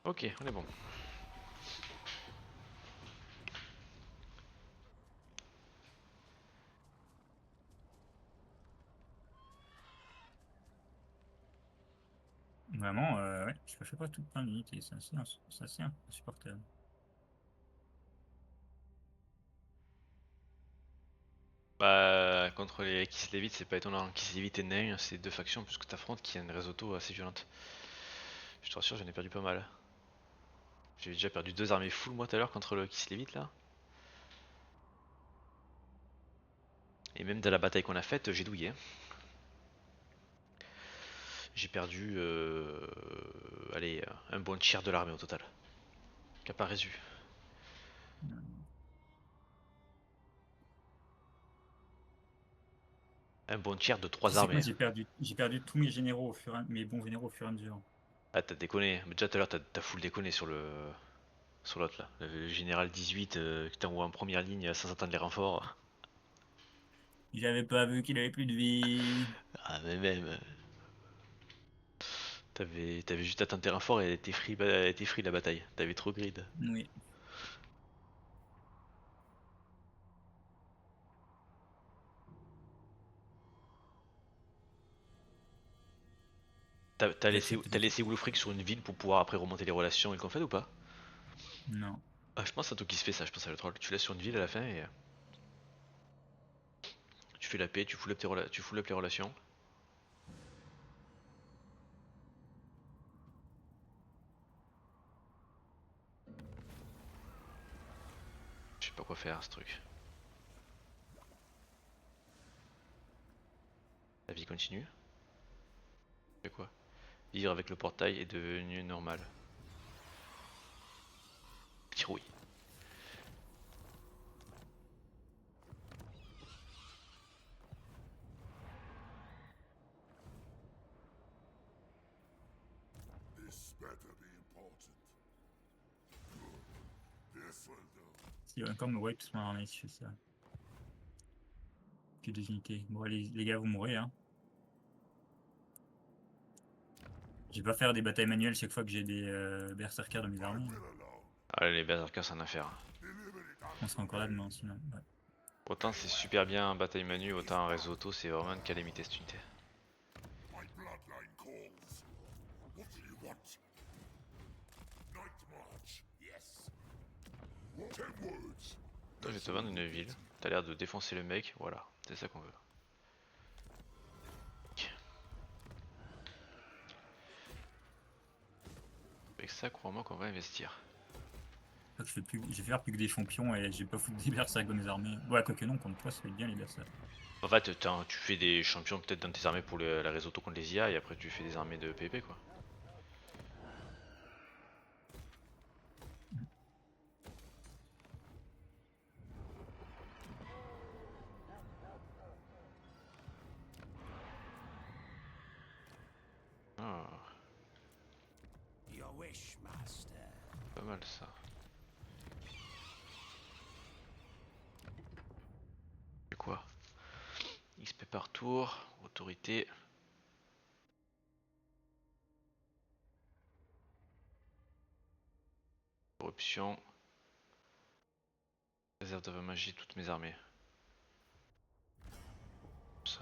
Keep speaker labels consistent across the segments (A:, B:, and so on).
A: Ok, on est bon.
B: Vraiment, ouais, je fais pas tout plein d'unités, c'est assez insupportable.
A: Bah, contre les Kislevites, c'est pas étonnant. Kislevites et Nain, c'est deux factions puisque t'affrontes qui a une risotto assez violente. Je te rassure, j'en ai perdu pas mal. J'ai déjà perdu deux armées full moi tout à l'heure contre le Kislevite là. Et même dans la bataille qu'on a faite, j'ai douillé, hein. J'ai perdu, allez, un bon tiers de l'armée au total. Qui a pas résu. Un bon tiers de
B: Tu
A: trois
B: sais que moi
A: armées.
B: j'ai perdu tous mes généraux mes bons généraux au fur et à mesure.
A: Ah, t'as déconné. Mais déjà tout à l'heure, t'as full déconné sur le, sur l'autre là. Le général 18 qui t'envoie en première ligne sans attendre les renforts.
B: J'avais pas vu qu'il avait plus de vie.
A: Ah, mais même. T'avais juste atteint tes renforts et t'es free la bataille. T'avais trop grid.
B: Oui. J'accepte
A: T'as
B: des...
A: laissé Wulfric sur une ville pour pouvoir après remonter les relations et le conflit ou pas?
B: Non.
A: Ah, je pense à tout qui se fait ça, je pense à le troll. Tu laisses sur une ville à la fin et tu fais la paix, tu full up les relations. Je sais pas quoi faire ce truc. La vie continue. C'est quoi? Vivre avec le portail est devenu normal. Tirouille.
B: Il va encore me wipe toute mon armée si je fais ça. Que deux unités. Bon, les gars, vous mourrez, hein. Je vais pas faire des batailles manuelles chaque fois que j'ai des berserkers dans mes armées.
A: Ah, les berserkers, c'est un affaire.
B: On sera encore là demain, sinon. Ouais.
A: Autant c'est super bien en bataille manu, autant en réseau auto, c'est vraiment une calamité cette unité. Toi, je vais te vendre une ville. T'as l'air de défoncer le mec, voilà, c'est ça qu'on veut. Avec ça, crois-moi qu'on va investir.
B: Je vais faire plus que des champions et je vais pas foutre des berserkers dans mes armées. Ouais, quoique non, contre toi, ça fait bien les berserkers.
A: En fait, tu fais des champions peut-être dans tes armées pour la réseau auto contre les IA et après tu fais des armées de PvP quoi. Ah,
C: Your wish, master.
A: pas mal ça. C'est quoi? XP par tour, autorité. Corruption. Réserve de magie toutes mes armées. Ça.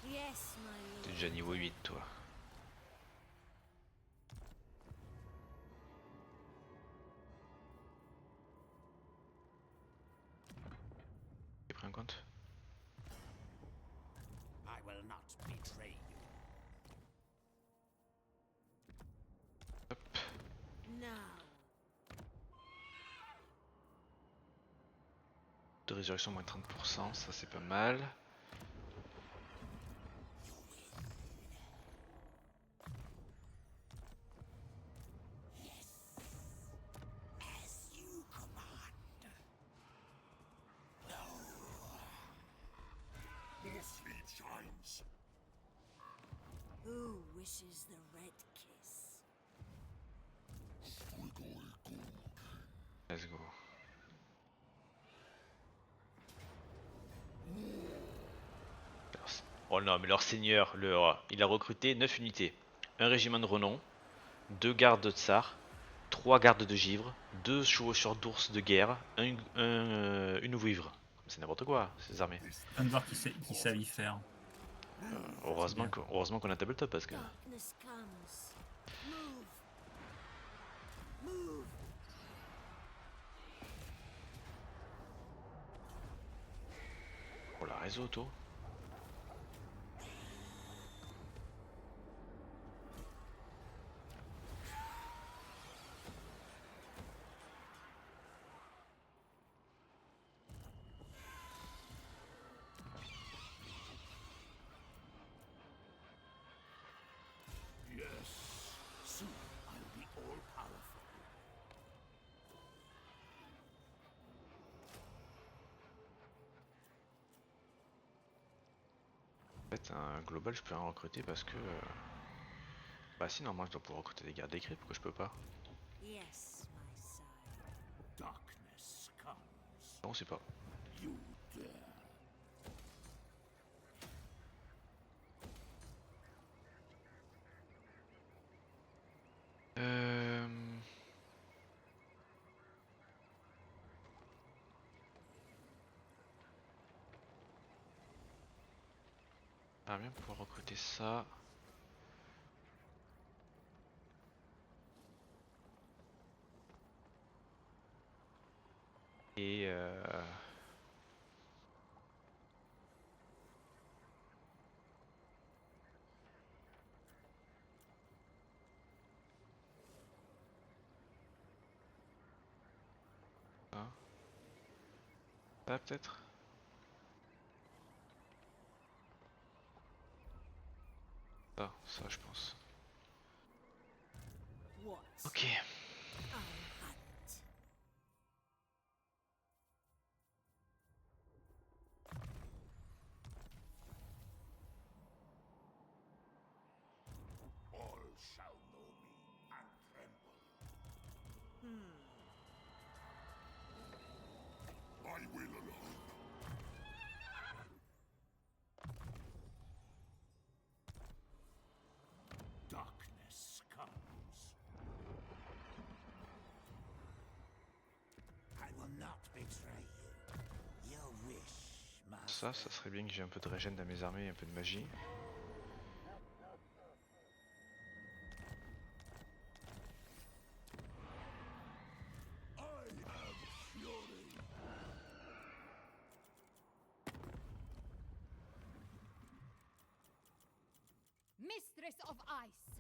D: Yes, my
A: T'es
D: lord.
A: déjà niveau 8 toi. T'es pris en compte?
C: I will not betray you.
A: Hop.
D: Now.
A: De résurrection moins 30%, ça c'est pas mal.
C: As you command.
D: Who wishes the red kiss?
A: Let's go. Oh non, mais leur seigneur, il a recruté 9 unités. Un régiment de renom, 2 gardes de tsar, 3 gardes de givre, 2 chevaucheurs d'ours de guerre, une ouvre. C'est n'importe quoi, ces armées.
B: Un de voir qui savent y faire.
A: Heureusement
B: bien.
A: qu'on a tabletop parce que...
D: Darkness comes. Move. Move.
A: Oh la réseau auto.
C: Yes. Soon I'll be all powerful.
A: En fait, un global, je peux en recruter parce que... Bah si, normalement, je dois pouvoir recruter des gardes d'écrit, pourquoi je peux pas?
D: Yes, my sire.
C: Darkness comes.
A: Non, c'est pas.
C: You dare.
A: Euh... Ah bien pouvoir recruter ça. Et ça. Ça peut-être. Ça je pense.
D: What?
A: Ok.
D: I'll hunt.
C: All shall know me and tremble. I will alone. Darkness comes. I will not betray you. Your wish, master.
A: Ça serait bien que j'ai un peu de régène dans mes armées et un peu de magie.
C: I am fury.
E: Mistress of Ice.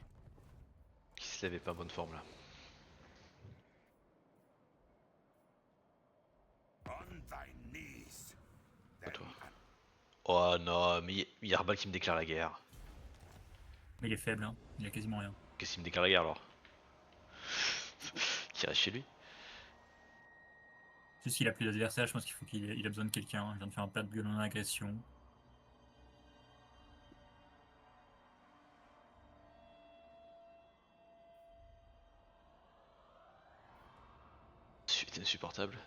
A: Qui se lève est pas en bonne forme là.
C: On thy knees.
A: Pas
C: Then
A: toi. Oh non, mais il y a Arbal qui me déclare la guerre.
B: Mais il est faible, hein. Il a quasiment rien.
A: Qu'est-ce qu'il me déclare la guerre alors? Qui reste chez lui?
B: Juste s'il a plus d'adversaire, je pense qu'il faut qu'il a besoin de quelqu'un. Il vient de faire un pas de gueule en agression.
A: C'est insupportable.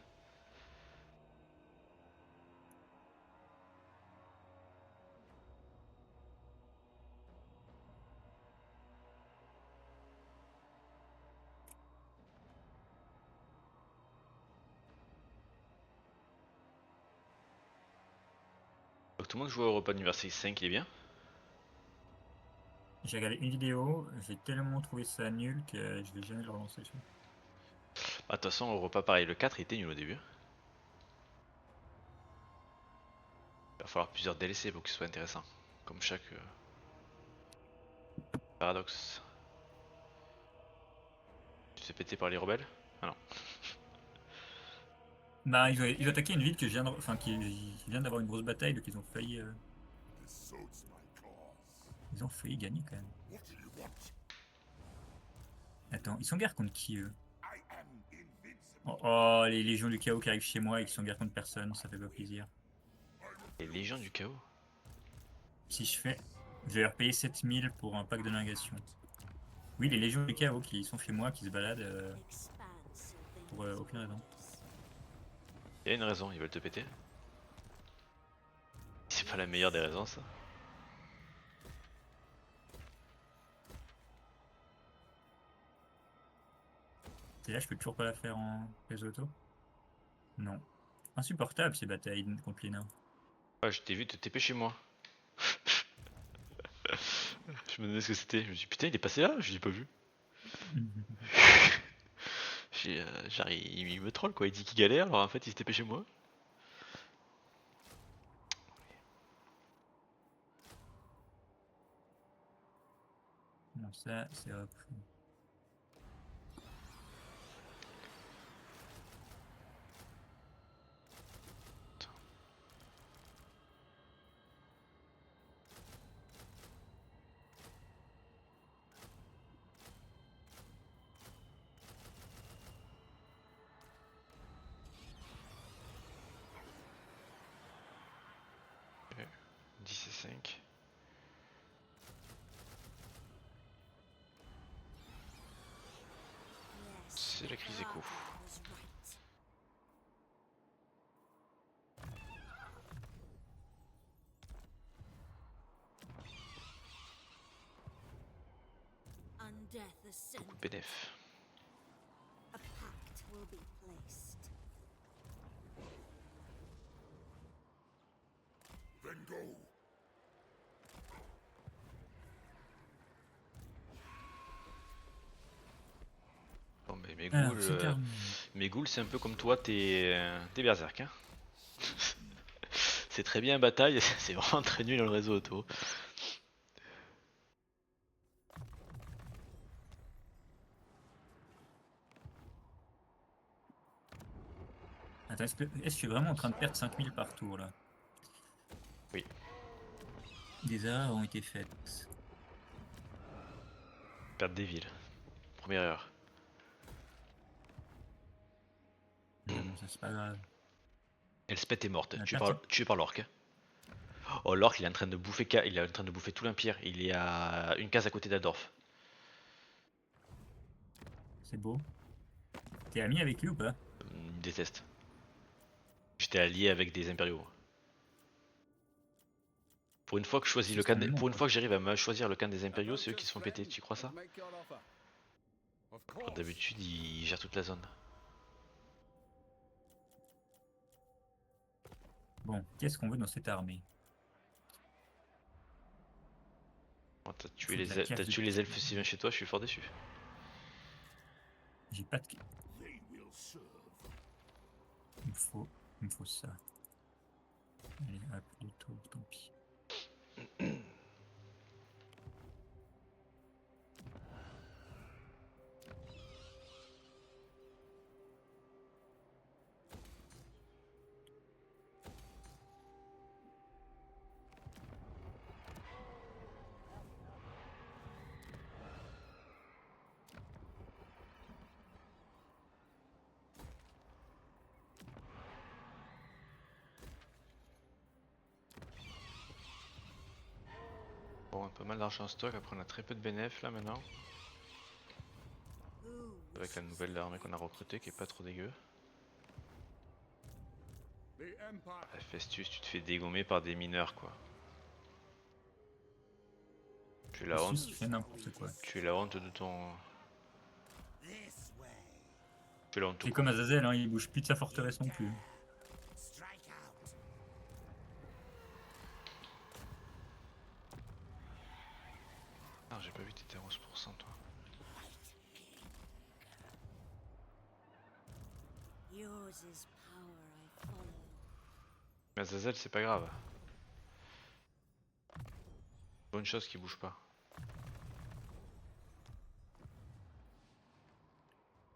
A: Donc tout le monde joue au repas d'anniversaire 5, il est bien?
B: J'ai regardé une vidéo, j'ai tellement trouvé ça nul que je vais jamais le relancer dessus.
A: Ah, de toute façon, au repas pareil, le 4 il était nul au début. Il va falloir plusieurs DLC pour que ce soit intéressant. Comme chaque paradoxe. Tu te fais péter par les rebelles? Ah non.
B: Bah, ils ont attaqué une ville que je viens de, enfin, qui vient d'avoir une grosse bataille, donc ils ont failli,
C: this suits my cause.
B: ils ont failli gagner quand même.
C: What do you want?
B: Attends, ils sont en guerre contre qui eux?
C: I am invincible.
B: Oh, oh, les légions du chaos qui arrivent chez moi et qui sont en guerre contre personne, ça fait pas plaisir.
A: Les légions du chaos?
B: Si je vais leur payer 7000 pour un pack de négation. Oui, les légions du chaos qui sont chez moi, qui se baladent
D: Expanse of
B: pour aucune raison.
A: Il y a une raison, ils veulent te péter. C'est pas la meilleure des raisons ça.
B: Et là, je peux toujours pas la faire en risotto. Non. Insupportable ces batailles contre les nains.
A: Ah, je t'ai vu te TP chez moi. Je me demandais ce que c'était. Je me suis dit, putain, il est passé là? Je l'ai pas vu. Genre, il me troll quoi. Il dit qu'il galère, alors en fait, il s'est TP chez moi.
B: Non, ça, c'est repris.
A: Ok. 10 et 5.
D: Yes,
A: C'est la crise écho.
D: Arthur was right. On death ascend,
A: Beaucoup de bénéf.
D: a pact will be placed.
C: Then go.
A: Bon, mais mes
B: Alors,
A: ghouls,
B: c'est terminé.
A: c'est un peu comme toi, t'es berserk. Hein. C'est très bien en bataille, c'est vraiment très nul dans le réseau auto.
B: Attends, est-ce que je suis vraiment en train de perdre 5000 par tour là?
A: Oui.
B: Des erreurs ont été faites.
A: Perdre des villes. Première erreur.
B: Mais bon, ça c'est pas grave.
A: Elspeth est morte,
B: On a
A: tuée par l'orque. Oh, l'orque, il est en train de bouffer, il est en train de bouffer tout l'Empire. Il est à une case à côté d'Adorf.
B: C'est beau. T'es ami avec lui ou pas?
A: Il me déteste. J'étais allié avec des impériaux. Pour une fois que je choisis le camp des... Pour une fois que j'arrive à me choisir le camp des impériaux, c'est eux qui se font péter, tu crois ça? Alors, d'habitude, ils gèrent toute la zone.
B: Bon, qu'est-ce qu'on veut dans cette armée?
A: Bon, t'as tué,
B: Faut de la cave
A: t'as
B: de
A: tué les
B: tout.
A: elfes si bien chez toi, je suis fort déçu.
B: J'ai pas de...
C: They will serve.
B: Il me faut ça. Allez, hop, deux tours, tant pis.
A: Bon, pas mal d'argent en stock, après on a très peu de bénéf là maintenant.
D: Who
A: Avec la nouvelle armée qu'on a recrutée qui est pas trop dégueu.
C: The Empire.
A: Ah, Festus, tu te fais dégommer par des mineurs quoi. Tu es la honte,
B: Il fait n'importe quoi.
A: tu es la honte de ton...
C: This way.
A: Tu es la honte tout
B: C'est
A: court.
B: comme Azazel, hein, il bouge plus de sa forteresse non plus.
C: Strike out.
A: Ah, j'ai pas vu que t'étais à 11% toi.
D: yours is power I follow.
A: Mais Azazel c'est pas grave. Bonne chose qui bouge pas.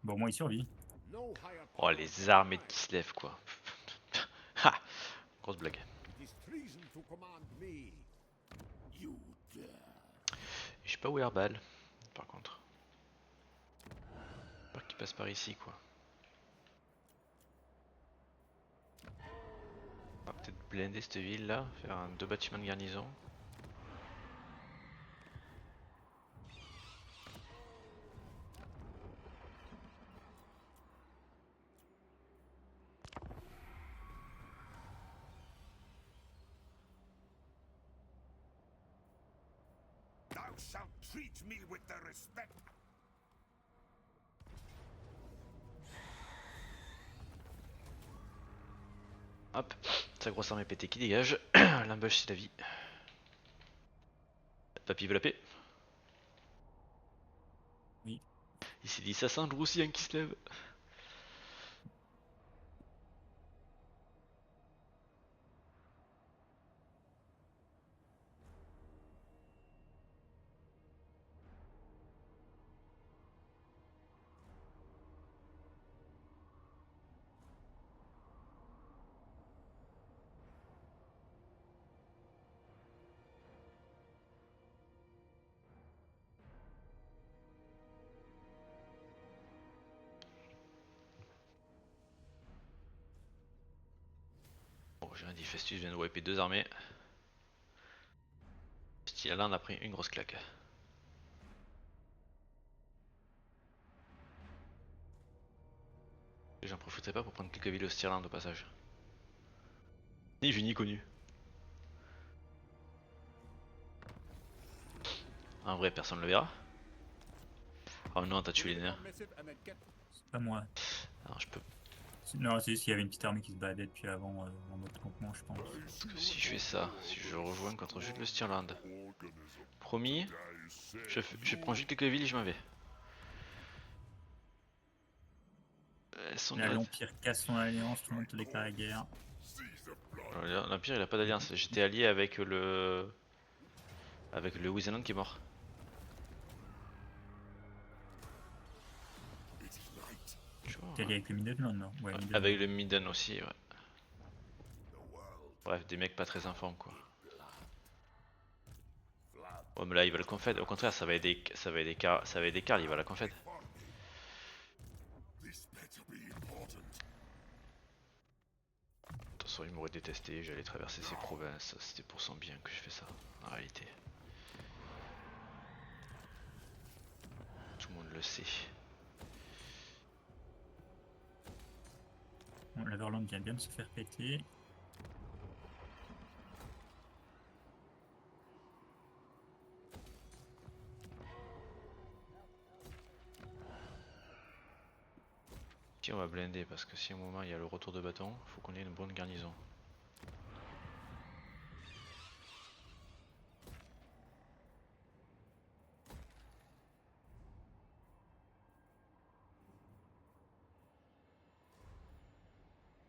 B: Bon, moi il survit.
C: No higher
A: Oh
C: power.
A: les armées qui se lèvent quoi. Ha. Grosse blague.
C: It is treason to command me. You dare.
A: Je sais pas où est Herbal, par contre. J'espère qu'il passe par ici quoi. On va peut-être blinder cette ville là, faire un 2 bâtiments de garnison.
C: Thou shalt treat me with the respect.
A: Hop, sa grosse armée pétée qui dégage. L'ambush c'est la vie. Papy veut la paix.
B: Oui.
A: Il s'est dit ça sent le roussien qui se lève. Bon, j'ai un dit Festus vient de wiper 2 armées. Là on a pris une grosse claque. Et j'en profiterai pas pour prendre quelques villes au Stirland au passage. Ni vu ni connu. En vrai personne le verra. Oh non t'as tué les nerfs.
B: C'est pas moi.
A: Alors je peux.
B: Non, c'est juste qu'il y avait une petite armée qui se baladait depuis avant en mode campement, je pense.
A: Parce que si je fais ça, si je rejoins contre juste le Stirland. Promis, je prends juste quelques villes et je m'en vais. Elles sont
B: Là,
A: là.
B: l'Empire casse son alliance, tout le monde te déclare la guerre.
A: L'Empire il a pas d'alliance. J'étais allié avec le. Avec le Wizenland qui est mort. Tu vois,
B: T'es allié avec le Midland, non? Ouais, Midland.
A: avec le Midden aussi, ouais. Bref, des mecs pas très informes quoi. Oh mais là il va le confed, au contraire ça va aider Karl, il va la confed. Attention il m'aurait détesté, j'allais traverser ses provinces, c'était pour son bien que je fais ça, en réalité. Tout le monde le sait.
B: Bon, l'Averland vient bien de se faire péter.
A: Si on va blinder parce que si à un moment il y a le retour de bâton, faut qu'on ait une bonne garnison.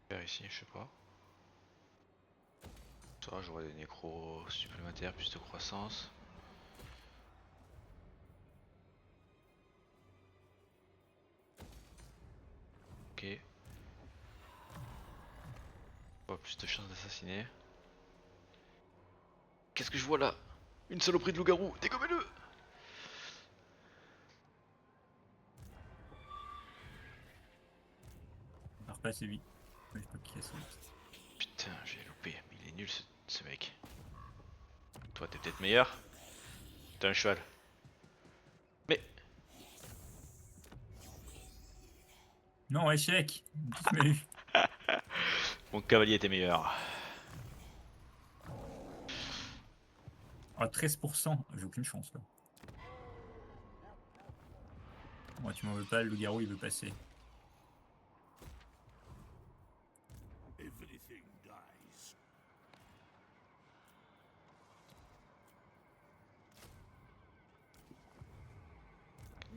A: Faire ici, je sais pas. Ça j'aurai des nécros supplémentaires, plus de croissance. Ok. Oh, plus de chances d'assassiner. Qu'est-ce que je vois là? Une saloperie de loup-garou, dégommez-le!
B: On part pas assez vite. Ouais, je peux qu'il assez vite.
A: Putain, j'ai loupé, mais il est nul ce mec. Toi t'es peut-être meilleur? T'as un cheval. Mais
B: Non, échec! Tous m'as eu.
A: mon cavalier était meilleur.
B: Oh, 13%. J'ai aucune chance là. Moi, tu m'en veux pas, le loup-garou il veut passer.
C: Everything dies.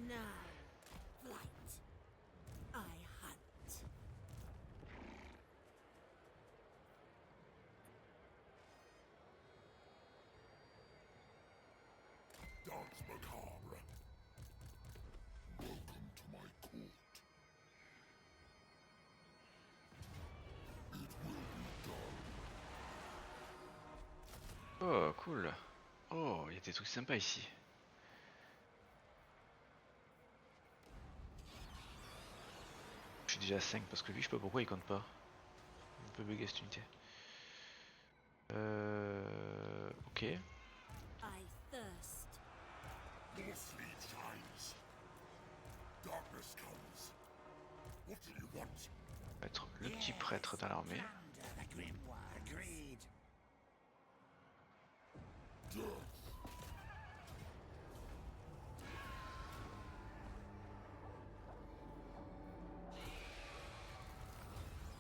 D: Now, flight. I hunt.
C: Dance macabre. Welcome to my court.
A: Oh, cool. Oh, il y a des trucs sympas ici. Je suis déjà à 5 parce que lui, je sais pas pourquoi il compte pas. Un peu bugger cette unité. Ok.
D: I thirst.
C: More sleep shines. Darkness comes. What do you want?
A: Mettre le petit prêtre dans l'armée.
C: The grimoire agreed.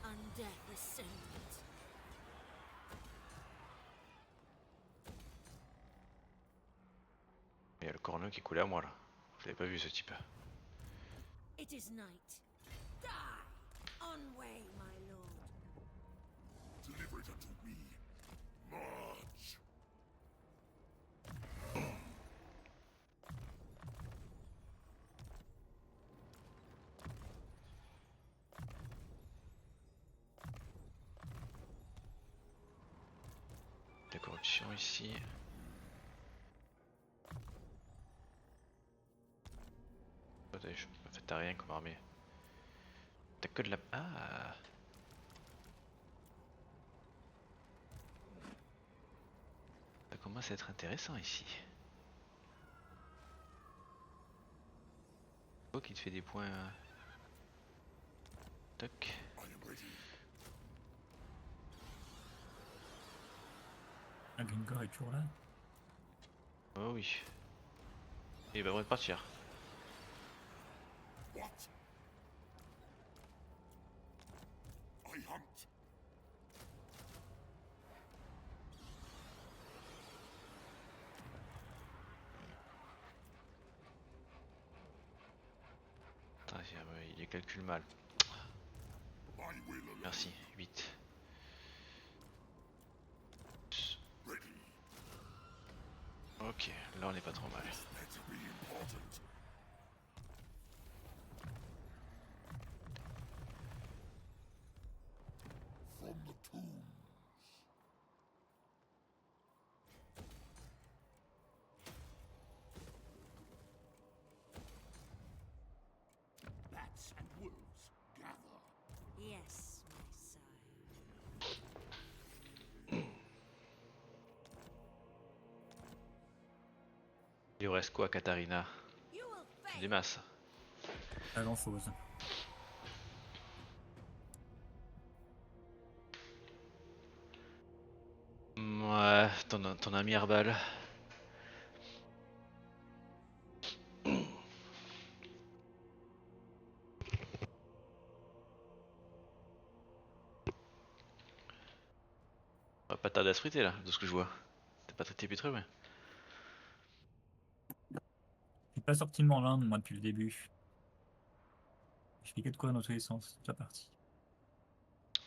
D: Undeath ascendant.
A: encore un qui est collé à moi là. Je l'avais pas vu ce type.
D: It is night. Die! On way, my lord.
C: Deliver it unto me. March.
A: La corruption ici. En fait, t'as rien comme armée. T'as que de la. Ah! Ça commence à être intéressant ici. Oh, qui te fait des points. Toc.
C: I am ready.
B: Ah, Gringor est toujours là.
A: Oh oui. Et bah on va partir.
C: What? I hunt.
A: Attends, il les calcule mal.
C: My will alone.
A: Merci. 8.
C: Ready.
A: Ok, là on est pas trop mal.
C: Let be important. From the tombs. Bats and wolves gather.
D: Yes, my sire.
A: Il lui reste quoi, Katarina?
D: You will
A: Des
D: fail.
A: masses.
B: Pas grand chose.
A: Ouais, ton ami Herbal. On va pas tarder à se friter là, de ce que je vois. T'as pas traité pétreux, mais.
B: Je suis pas sorti de Morlinde, moi, depuis le début. Je fais que de quoi dans tous les sens, toute la partie.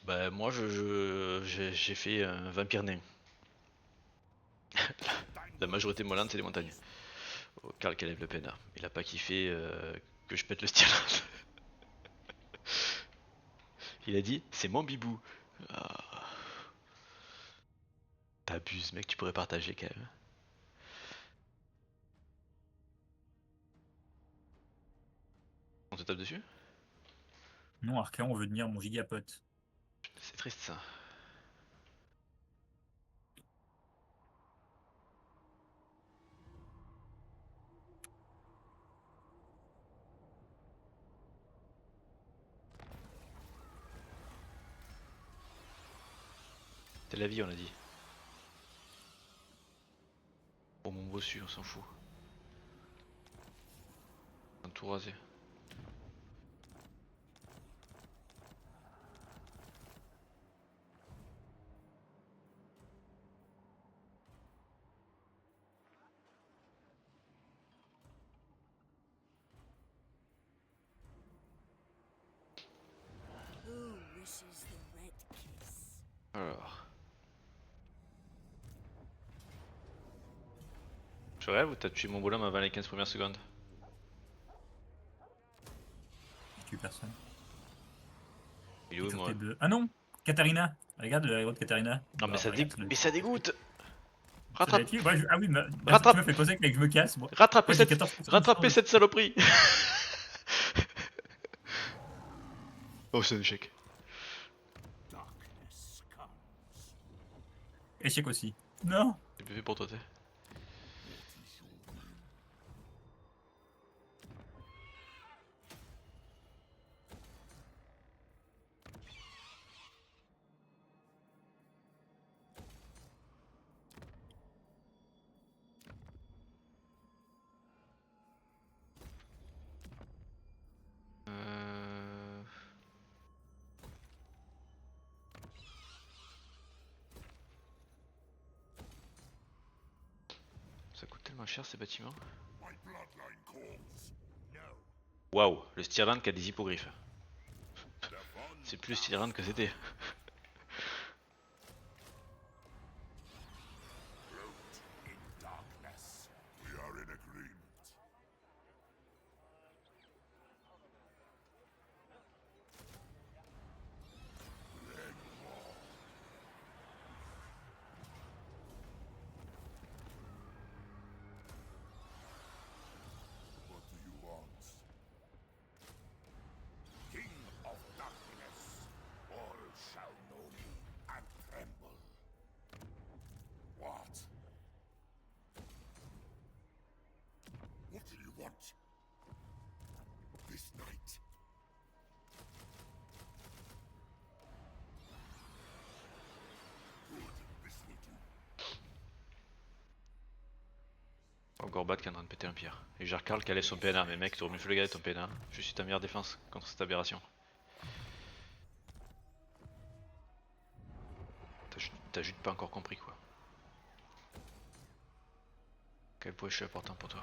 A: Bah, moi j'ai fait un vampire nain. La majorité de Moland, c'est des montagnes. Oh, Karl Caleb Le Pen. Il a pas kiffé que je pète le style. Il a dit, c'est mon bibou. Ah. T'abuses, mec, tu pourrais partager quand même. On te tape dessus?
B: Non, Archéon veut devenir mon gigapote.
A: C'est triste ça. C'est la vie, on a dit. Pour mon bossu, on s'en fout. On a tout rasé.
D: Who wishes the red kiss?
A: Alors. Je rêve ou t'as tué mon bonhomme avant les 15 premières secondes?
B: Je tue personne.
A: Il est où
B: Sur
A: moi?
B: tes bleus. Ah non, Katarina. Regarde le héros de Katarina.
A: Non mais
B: Bah,
A: ça,
B: regarde, ça doit
A: mais ça dégoûte!
B: ça doit
A: Rattrape,
B: être lui. Ouais, ah oui, bah,
A: Rattrape.
B: tu me fais poser que je me casse. Moi,
A: rattrapez
B: moi j'ai
A: cette,
B: 14% de
A: rattrapez
B: chance.
A: cette saloperie! Oh c'est un échec.
C: Darkness comes.
B: Échec aussi. Non.
A: J'ai bien fait pour toi, t'es. Ça coûte tellement cher ces bâtiments.
C: My bloodline calls. No.
A: Waouh, le Stirland qui a des hippogriffes.
C: The Von
A: C'est plus le Stirland que c'était.
C: float in darkness. We are in agreement. What do you want? King of darkness, all shall know me and tremble. What? What do you want? This night? Good, this will do.
A: Encore Bat qui est en train de péter un pierre. Et Jar Karl qui a laissé son PNA. Mais mec, t'aurais mieux fait le garder ton PNA. Je suis ta meilleure défense contre cette aberration. T'as juste pas encore compris quoi. Quel point je suis important pour toi.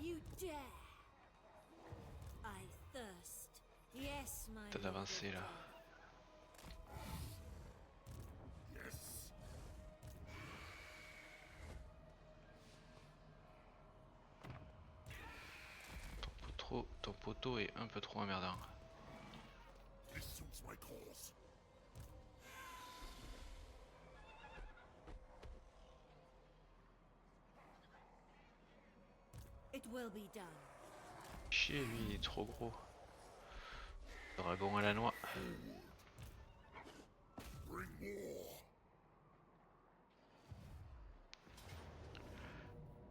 D: You dare. I thirst. Yes, my
A: T'as d'avancé là.
C: Yes.
A: Ton poteau est un peu trop emmerdant.
C: This suits my cause.
D: It will be done.
A: Chier lui, il est trop gros. Dragon à la noix.
C: Bring war.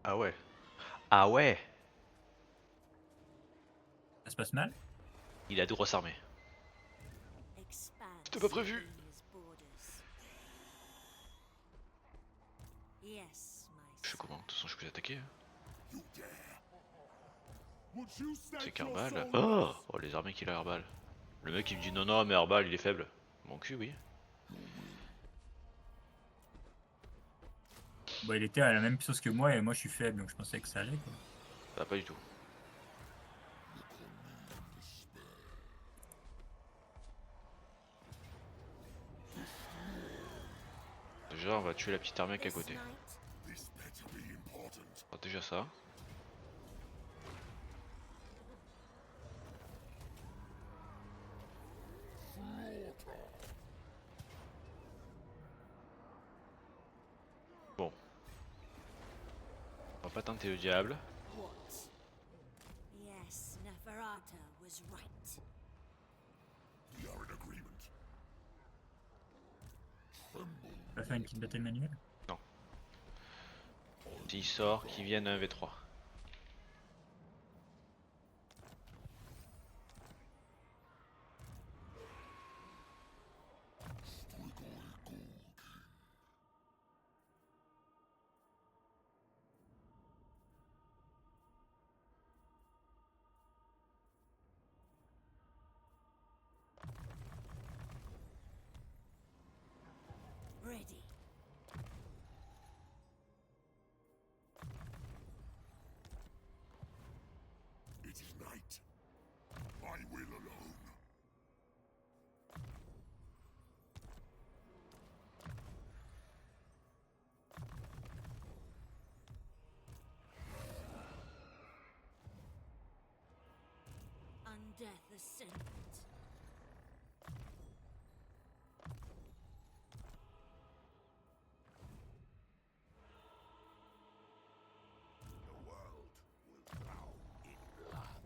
A: Ah ouais. Ah ouais.
B: Ça se passe mal?
A: Il a deux grosses armées.
D: Expand.
A: C'était pas prévu.
D: Sylvania's borders. Yes, my
A: Je sais
D: son.
A: comment, de toute façon je peux l'attaquer.
C: You dare. Would you
A: C'est
C: stake your
A: qu'Herbal.
C: soul?
A: Oh les armées qu'il a Herbal. Le mec il me dit non non mais Herbal il est faible. Mon cul oui.
B: Bah, il était à la même chose que moi et moi je suis faible donc je pensais que ça allait quoi.
A: Bah pas du tout. Déjà on va tuer la petite armée qui est à
D: This
A: côté.
D: night,
C: This better be important.
A: Oh, déjà ça. Bon. On va pas tenter le diable.
D: what? Yes, Neferata was right.
C: We are in agreement.
B: On va faire une petite bataille manuelle.
A: S'il sort, qu'il vienne un V3.
D: Ready.
C: It is night. My will alone.
D: Undeath ascendant.
C: The world will drown in blood.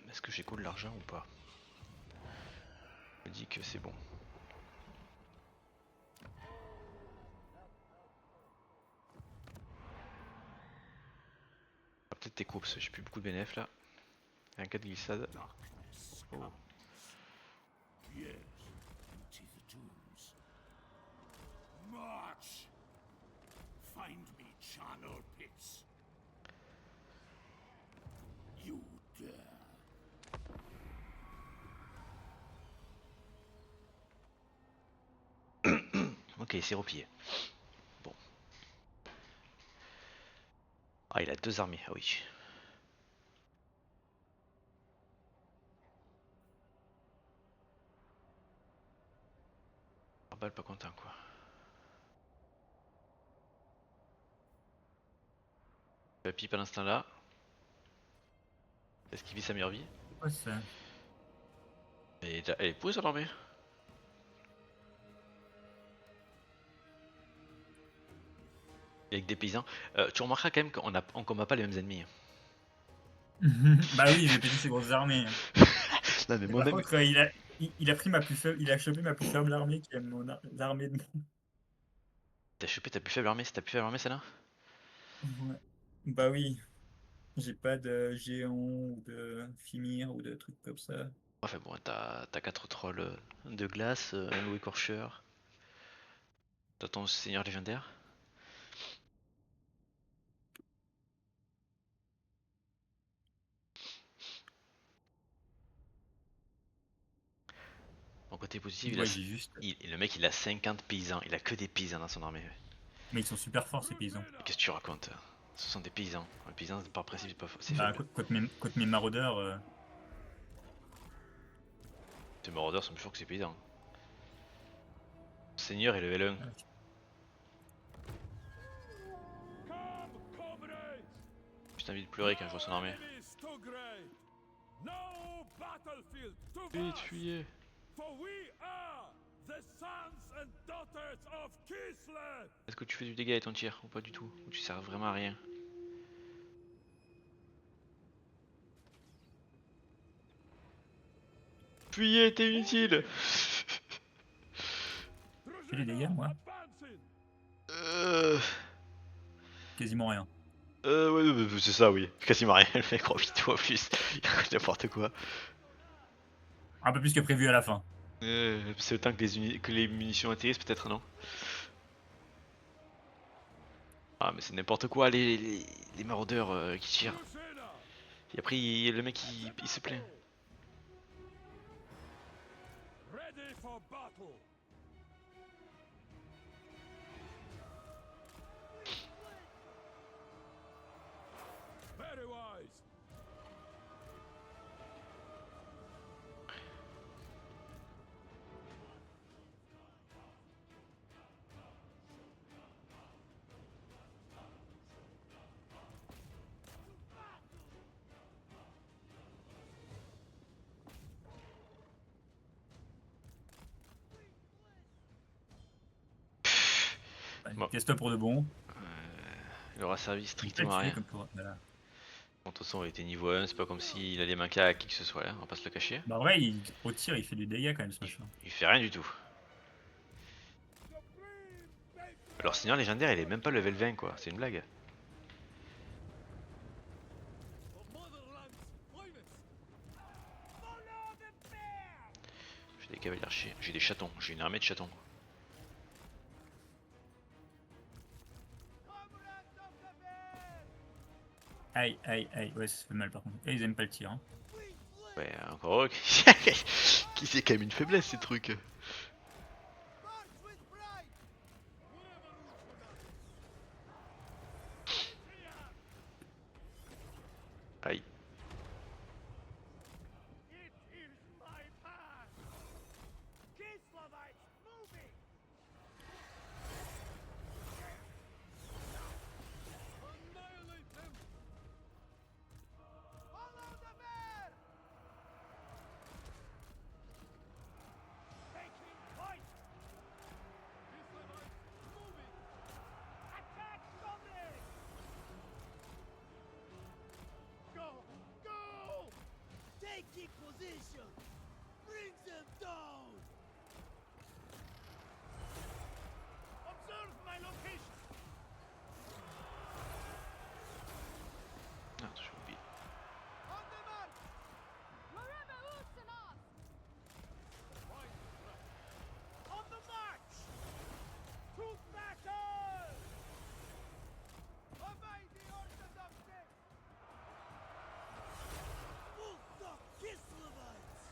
A: Est-ce que j'écoute l'argent ou pas? Je me dis que c'est bon. Ah, peut-être tes courses, j'ai plus beaucoup de bénéf là. Un cas de glissade.
C: Darkness
A: Oh.
C: comes. Yes, empty the tombs. march. Find me charnel pits. You dare.
A: Ok, c'est replié. Bon. Ah, il a 2 armées, ah oui. Arbal pas content quoi. Papy à l'instant là. Est-ce qu'il vit sa meilleure vie?
B: C'est quoi ça?
A: Elle est pourrie son armée. Et avec des paysans. Tu remarqueras quand même qu'on combat pas les mêmes ennemis.
B: Bah oui, j'ai pété ses grosses armées.
A: Non mais
B: Mais
A: moi
B: par
A: même.
B: contre, il a pris ma plus faible, il a chopé ma plus faible armée qui est l'armée de mon.
A: T'as chopé ta plus faible armée, c'est ta plus faible armée celle-là?
B: Ouais. Bah oui, j'ai pas de géant ou de Fimir ou de trucs comme ça.
A: Enfin bon, t'as 4 trolls de glace, un loup écorcheur. T'as ton seigneur légendaire. Bon côté positif,
B: Ouais, j'ai juste.
A: le mec il a 50 paysans, il a que des paysans dans son armée.
B: Mais ils sont super forts ces paysans.
A: Qu'est-ce que tu racontes? Ce sont des paysans. Un paysan par principe c'est
B: Bah,
A: faible.
B: contre mes maraudeurs.
A: Tes maraudeurs sont plus forts que ces paysans. Seigneur est level 1.
C: Come, comrades.
A: J'ai envie de pleurer quand je vois son armée.
C: Enemies to grey. No battlefield to
A: Vite,
C: pass.
A: fuyez!
C: For we are the sons and daughters of Kislev.
A: Est-ce que tu fais du dégât avec ton tir ou pas du tout? Ou tu sers vraiment à rien? Fuyez, t'es inutile!
B: Fais des dégâts, moi.
C: Advancing.
A: Euh...
B: Quasiment rien.
A: Ouais, c'est ça, oui. Quasiment rien, le mec vite toi en plus. N'importe quoi.
B: Un peu plus que prévu à la fin.
A: C'est le temps que les munitions atterrissent, peut-être, non? Ah, mais c'est n'importe quoi, les maraudeurs qui tirent.
C: Crusader.
A: Et après, le mec il se plaint.
C: Ready for battle. Very wise.
B: Allez,
A: Bon.
B: casse-toi pour de bon.
A: Il aura servi
B: Il peut
A: strictement à
B: tuer
A: rien.
B: comme pour. Voilà.
A: Bon, de toute façon, il était niveau 1, c'est pas comme s'il allait manquer à qui que ce soit là, on va pas se le cacher.
B: Bah, ouais, au tir, il fait du dégât quand même, ce machin.
A: Il fait rien du tout. Alors, seigneur légendaire, il est même pas level 20 quoi, c'est une blague. J'ai des cavaliers archers, j'ai des chatons, j'ai une armée de chatons.
B: Aïe, aïe, aïe. Ouais, ça fait mal par contre. Et ils aiment pas le tir. Hein.
A: Ouais, encore eux, qui c'est quand même une faiblesse ces trucs. Aïe.
C: It is my path. Kislevites moving. Annihilate them. Follow the bear. Taking point. Kislevites moving. Attack comrades. Go! Go!
F: Taking position! Bring them down!
C: Observe my location!
A: Ah, j'ai oublié.
C: On the march!
E: Wherever Usanas!
C: On the march! To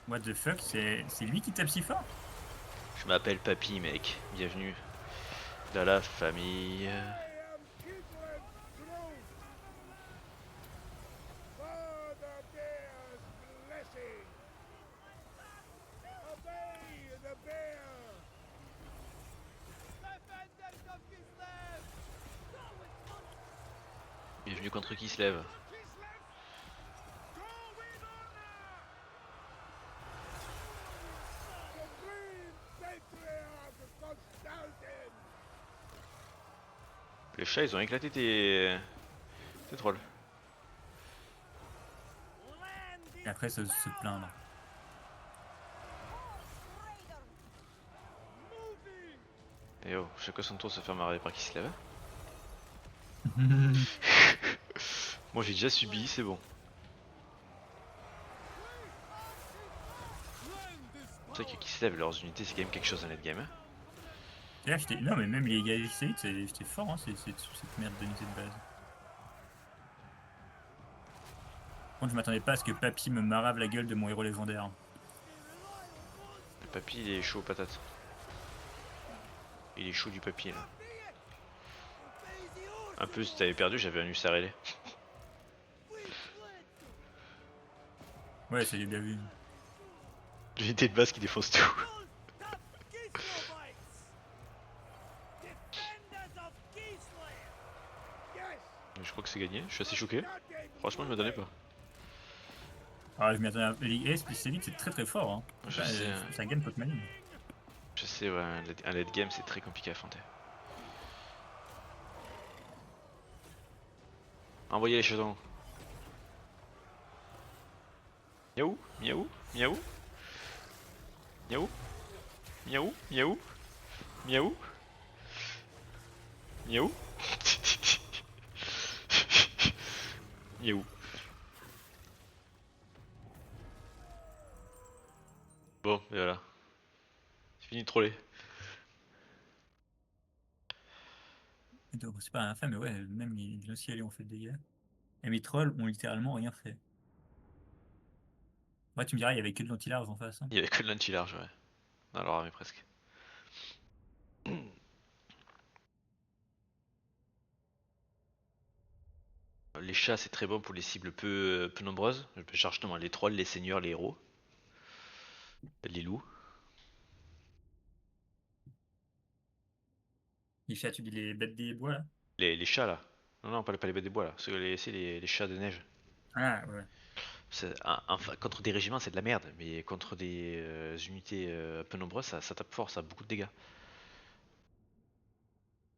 B: What the fuck, c'est lui qui tape si fort?
A: Je m'appelle Papy, mec. Bienvenue dans la famille.
C: I am Kidlan's throne. Father Bear's blessing. Obey the bear.
F: Defenders of Kislev!
A: Bienvenue contre qui se lève.
C: Kislev, go with honor. Supreme Patriarch Constantine.
A: Les chats, ils ont éclaté tes trolls.
F: Land
B: Et après, se plaindre.
A: Et oh, chacun son tour se faire marrer par qui se lève. Moi j'ai déjà subi, c'est bon. C'est vrai que qui se lève, leurs unités, c'est quand même quelque chose dans net game. Hein.
B: Et là, non, mais même les gars c'était fort, hein, cette merde d'unité de base. Par contre, je m'attendais pas à ce que Papy me marave la gueule de mon héros légendaire.
A: Le papy, il est chaud patate. Il est chaud du papier là. Un peu, si t'avais perdu, j'avais un USRL.
B: Ouais, ça j'ai bien vu.
A: L'unité de base qui défonce tout.
F: Defenders of Kislev!
C: Yes.
A: Je crois que c'est gagné, je suis assez choqué. Franchement, je m'attendais pas.
B: Ah, je m'y attendais un peu. Les spécialistes, c'est très très fort. Hein.
A: Je sais, hein.
B: Ça gagne contre Maligne.
A: Je sais, ouais, un late game, c'est très compliqué à affronter. Envoyez les chatons. Miaou, miaou, miaou. Miaou, miaou, miaou, miaou, miaou. Miaou. Bon, et voilà. C'est fini de troller.
B: Donc, c'est pas un fin, mais ouais, même les ciels ont fait des dégâts. Et mes trolls ont littéralement rien fait. Ouais, tu me diras, il y avait que de l'anti-large en face. Hein.
A: Il y avait que de l'anti-large, ouais. Alors, mais presque. Les chats, c'est très bon pour les cibles peu nombreuses. Je charge justement les trolls, les seigneurs, les héros. Les loups.
B: Les chats, tu dis les bêtes des bois là?
A: Les chats là. Non, non, pas les bêtes des bois là. C'est les chats de neige.
B: Ah, ouais.
A: Enfin, contre des régiments, c'est de la merde. Mais contre des unités peu nombreuses, ça tape fort, ça a beaucoup de dégâts.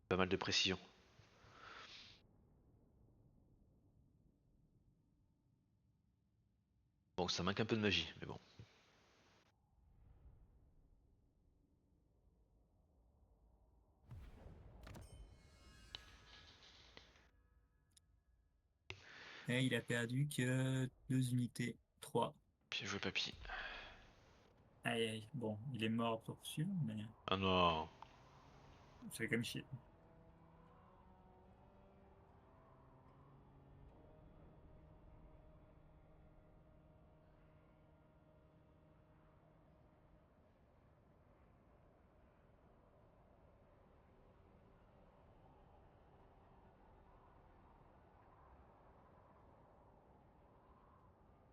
A: Pas mal de précision. Bon, ça manque un peu de magie, mais bon.
B: Et il a perdu que 2 unités. 3.
A: Bien joué, papy.
B: Aïe aïe. Bon, il est mort pour suivre, mais
A: Ah non.
B: ça fait comme chier.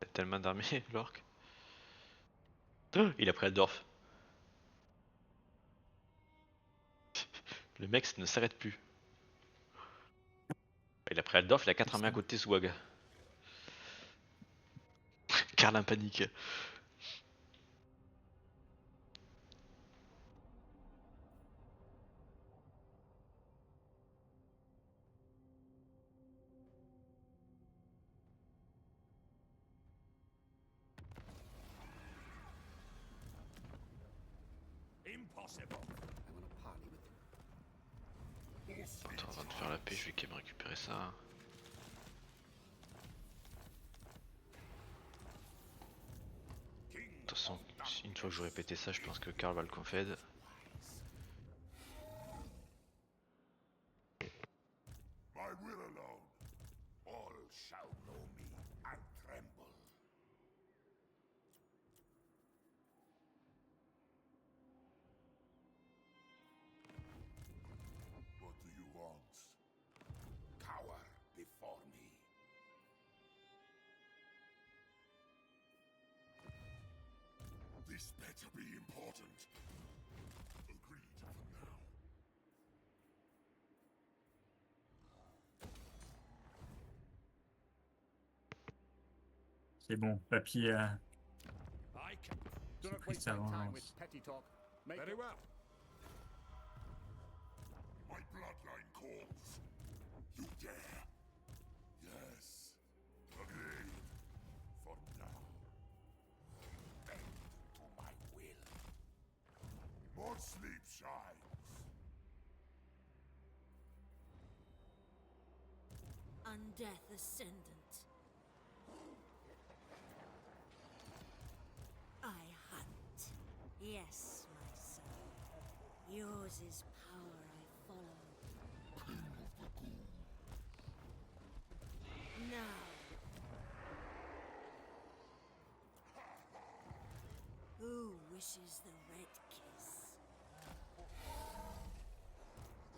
A: Il a tellement d'armées, l'orc. Il a pris Aldorf. Le mec ne s'arrête plus. Il a pris Aldorf, il a 4 armées à côté Swag. Karl en panique.
C: Impossible.
A: Attends, avant de faire la paix, je vais quand même récupérer ça. De toute façon, une fois que j'aurai pété ça, je pense que Karl va le confède.
C: My will alone. All shall know me and tremble. This better be important. Agreed for now.
B: C'est bon, papy a
F: I can. Do not
B: pris
F: waste
B: sa
F: my time
B: vengeance.
F: with petty talk. Make
C: Very
F: it-
C: well. My bloodline calls. You dare? Yes. Agreed. For now. Bend to my will. More sleep shines.
D: Undeath Ascendant. I hunt. Yes, my son. Yours is power I follow. Now. Who wishes the red kiss?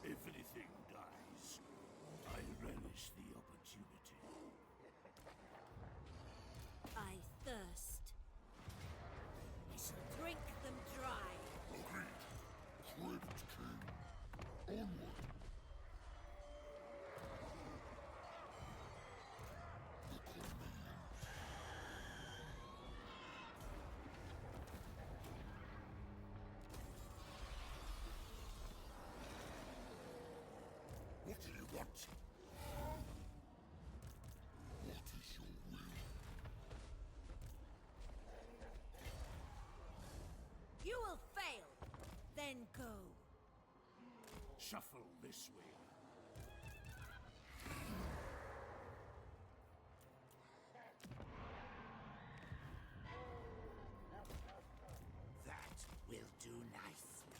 C: If anything dies, I relish the opportunity.
D: I thirst. I shall drink them dry.
C: Agreed. Crypt King. Onward. What do you want? What is your will?
D: You will fail. Then go.
C: Shuffle this way.
F: That will do nicely.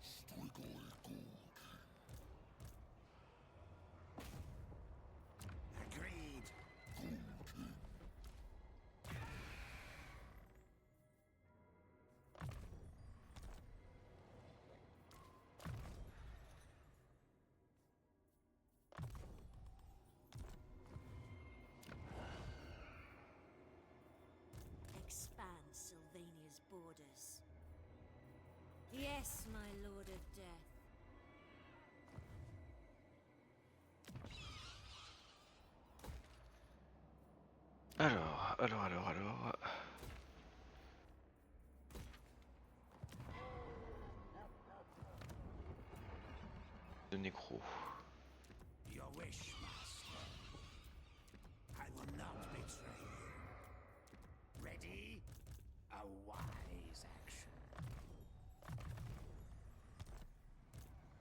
C: Strigoi Ghoul
F: Agreed.
C: King. Ghoul King.
D: Expand Sylvania's borders. Yes, my Lord of Death.
A: Alors. De nécro.
F: Your wish, master. I will not betray you. Ready? A wise action.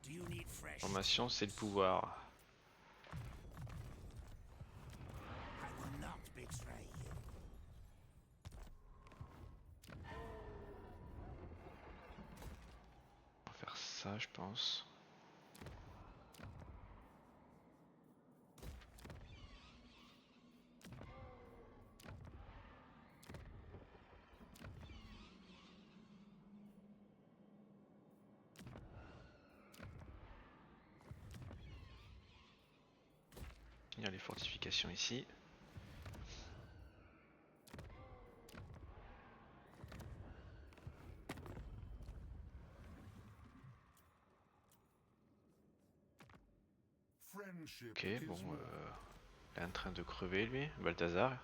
F: Do you need fresh?
A: Formation, c'est le pouvoir.
F: I will not betray you.
A: On va faire ça, je pense. Il y a les fortifications ici.
C: Friendship
A: Ok,
C: is
A: bon,
C: more.
A: il est en train de crever lui, Balthazar.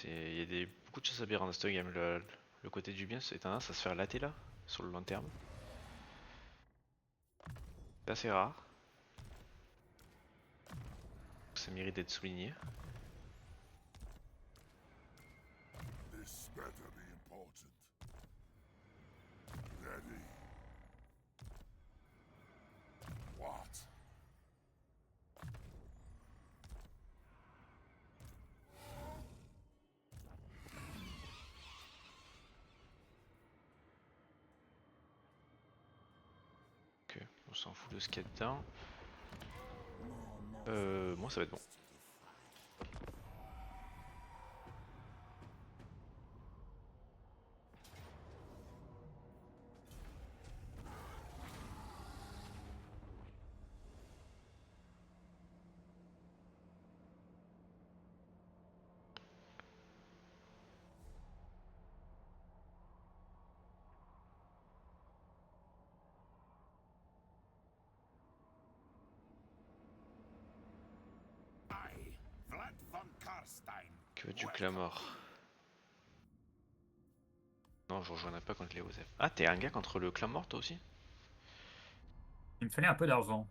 A: Il y a beaucoup de choses aberrantes dans cette game. Le côté du bien, c'est tendance à se faire latter là, sur le long terme. C'est assez rare. Ça mérite d'être souligné.
C: This better be important. Ready. What?
A: Ok, on s'en fout de ce qu'il y a dedans. Moi ça va être bon. Que veux-tu Clamor? Non, je rejoindrai pas contre les Osef. Ah, t'es un gars contre le Clamor toi aussi?
B: Il me fallait un peu d'argent.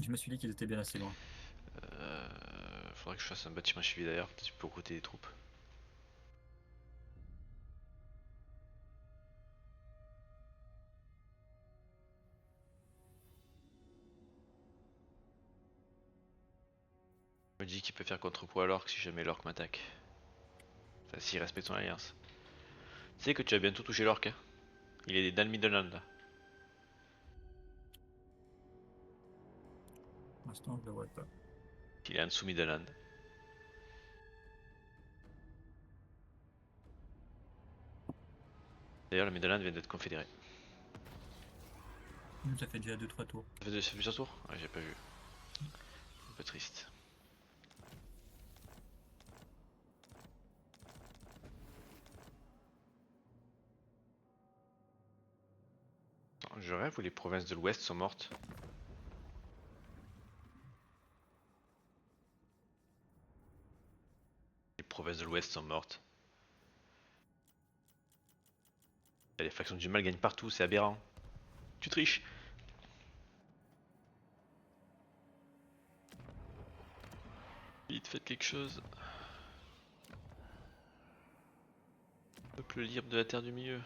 B: Je me suis dit qu'ils étaient bien assez loin.
A: Faudrait que je fasse un bâtiment cheville d'ailleurs, peut-être que je peux recruter des troupes. Je me dis qu'il peut faire contrepoids à l'orc si jamais l'orc m'attaque. Enfin, s'il respecte son alliance. Tu sais que tu as bientôt touché l'orc, hein. Il est dans le Midland là.
B: Pour l'instant, je le vois pas.
A: Il est en dessous Midland. D'ailleurs, le Midland vient d'être confédéré.
B: Ça fait déjà 2-3 tours.
A: Ça fait plusieurs tours? Ouais, j'ai pas vu. Un peu triste. Je rêve où les provinces de l'Ouest sont mortes. Les provinces de l'Ouest sont mortes. Et les factions du mal gagnent partout, c'est aberrant. Tu triches. Vite, faites quelque chose. Peuple libre de la terre du milieu.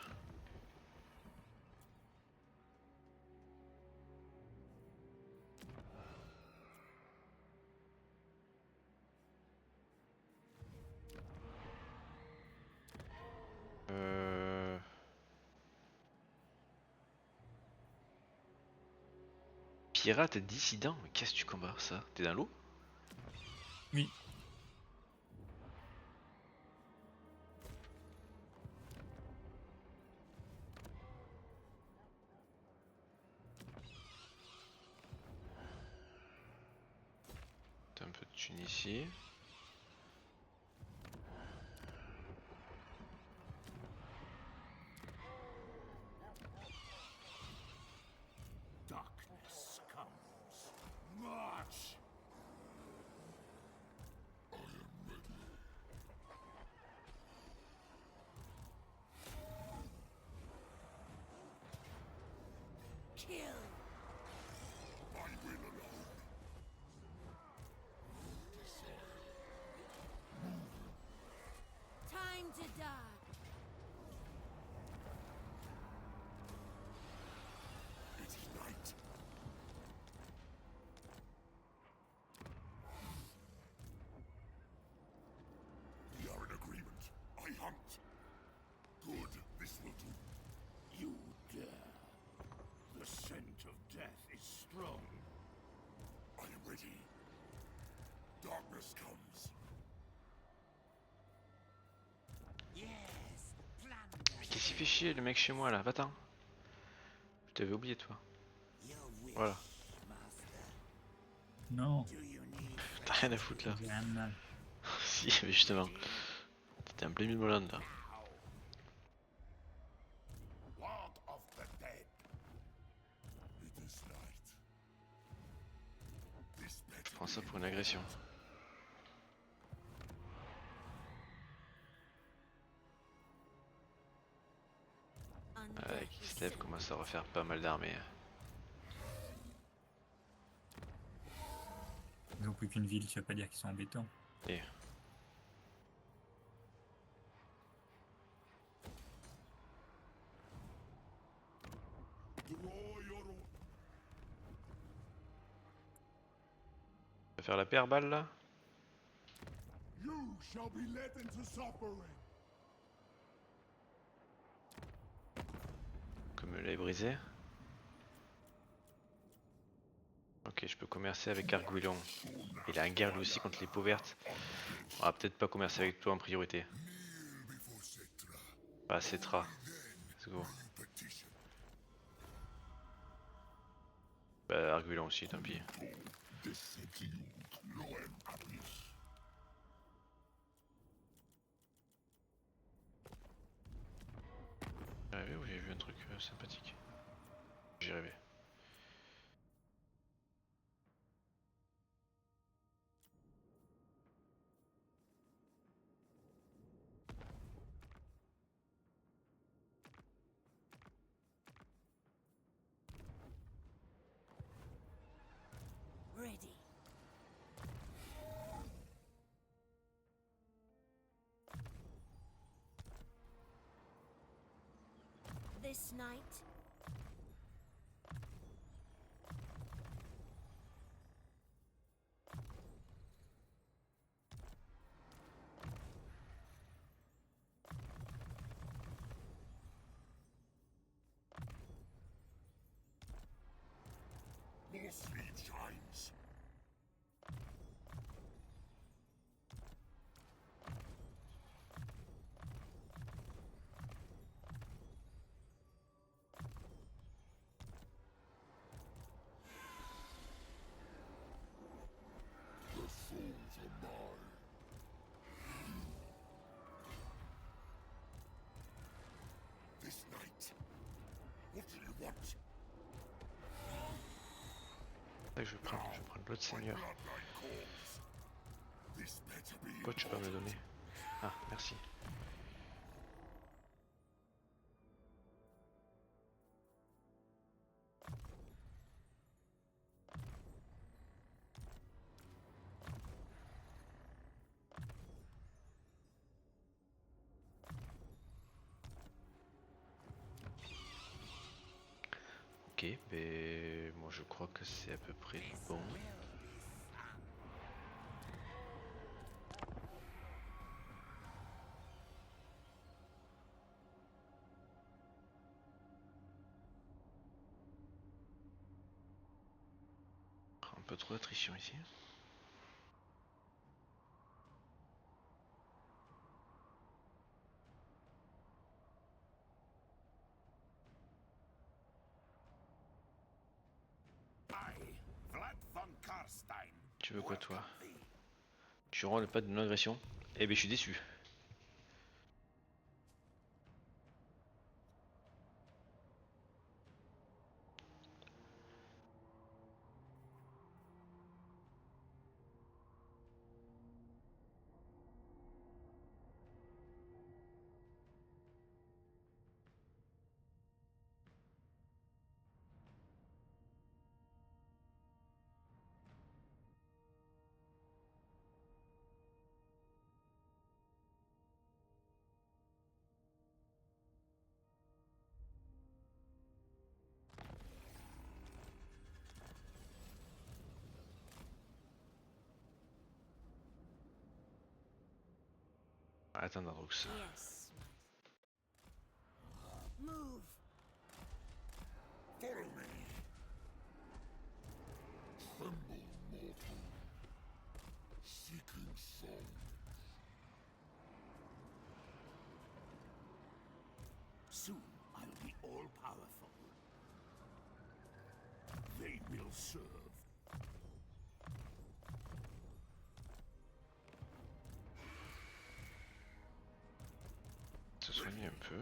A: Pirate dissident, mais qu'est-ce que tu combats ça? T'es dans l'eau?
B: Oui.
A: T'as un peu de thunes ici.
C: Darkness comes. March!
D: Kill.
C: I will alone.
D: Time to die.
C: It is night. We are in agreement. I hunt. Good, this will do. You dare. The scent of death is strong. I am ready. Darkness comes.
F: Yes, plan.
A: Mais qu'est-ce qu'il fait chier le mec chez moi là? Va-t'en. Je t'avais oublié toi.
F: Your wish,
A: Voilà.
F: master.
B: Non.
F: Do you need
A: T'as rien à foutre là.
B: J'ai rien de mal.
A: Si, mais justement. T'étais en plein Midland là.
C: Lord of the dead. It is night. This better
A: Prends ça
C: be
A: pour une agression.
D: Undead
A: Kislev commence à refaire pas mal d'armées.
B: Ils ont plus qu'une ville, tu vas pas dire qu'ils sont embêtants.
A: Et
C: Draw your
A: tu vas faire la paire balle là?
C: You shall be led into suffering.
A: Comme là est brisé. Ok, je peux commercer avec Arguillon. Il a un guerre lui aussi contre les peaux vertes. On va peut-être pas commercer avec toi en priorité.
C: Before Cetra,
A: Bah, Cetra. Let's go.
C: petition.
A: Bah, Arguillon aussi, tant pis.
C: Desetium loem apis.
A: J'ai rêvé ou j'ai vu un truc sympathique? J'ai rêvé.
D: this night?
C: More sleep shines. The souls are mine. This night. What do you want?
A: Je vais prendre l'autre seigneur. Pourquoi tu peux me le donner? Ah, merci. Ok, ben moi je crois que c'est à peu près bon. Un peu trop d'attrition ici. Tu veux quoi toi? Tu rends le pas de non-agression? Eh ben je suis déçu. Attends, Darux.
D: Yes. Move.
C: Follow me. Tremble, mortal. Seeking souls.
F: Soon I'll be all-powerful. They will serve.
A: Se soigner un peu.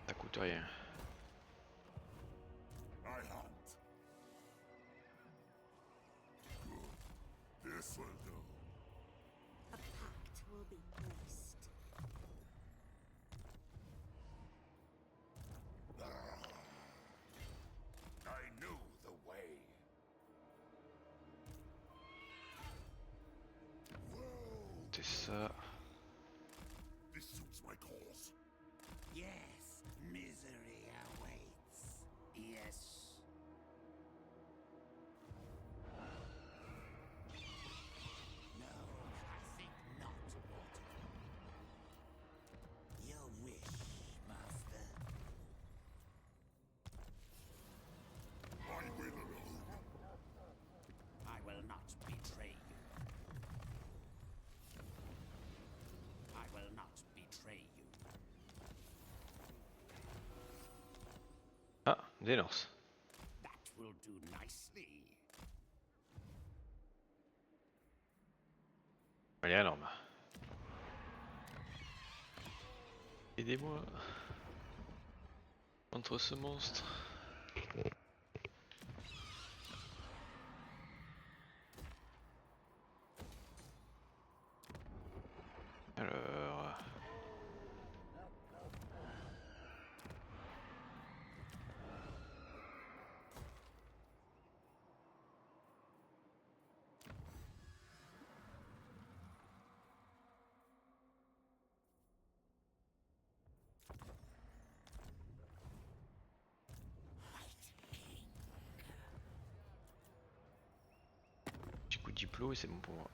A: Ça coûte rien.
C: I hunt. Good. This will do.
D: A pact will be placed.
C: I knew the way. Whoa.
A: C'est ça.
C: This suits my cause.
F: Yes, misery awaits. Yes. No, I think not, mortal. Your wish, master.
C: I will alone.
F: I will not betray you. I will not betray you.
A: Ah, des lances.
F: That will do nicely.
A: Allez, à l'arme. Aidez-moi. Contre ce monstre. Alors... flow et c'est bon pour moi.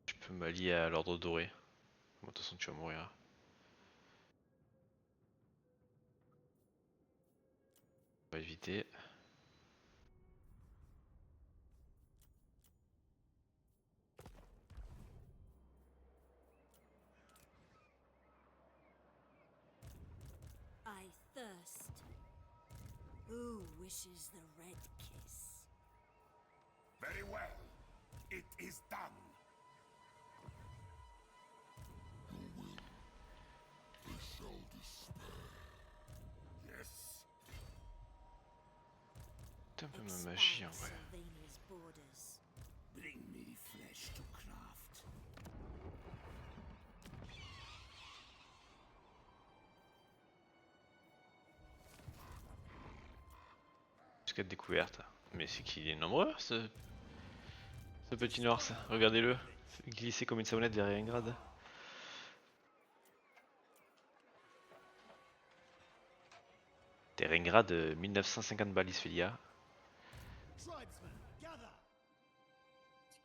A: Je peux m'allier à l'ordre doré. Bon, de toute façon tu vas mourir. On va éviter.
D: I thirst. Who wishes the red kiss?
C: Very well. It is done. They shall despair. Yes.
A: C'est un peu ma magie en vrai.
D: Sylvania's borders.
C: Bring me flesh to craft.
A: Jusqu'à découverte. Mais c'est qu'il est nombreux ce petit Norse. Regardez-le. Glisser comme une savonnette vers Ringrad. Des Ringrad 1950 balles Isfelia.
F: Tribesmen, gather!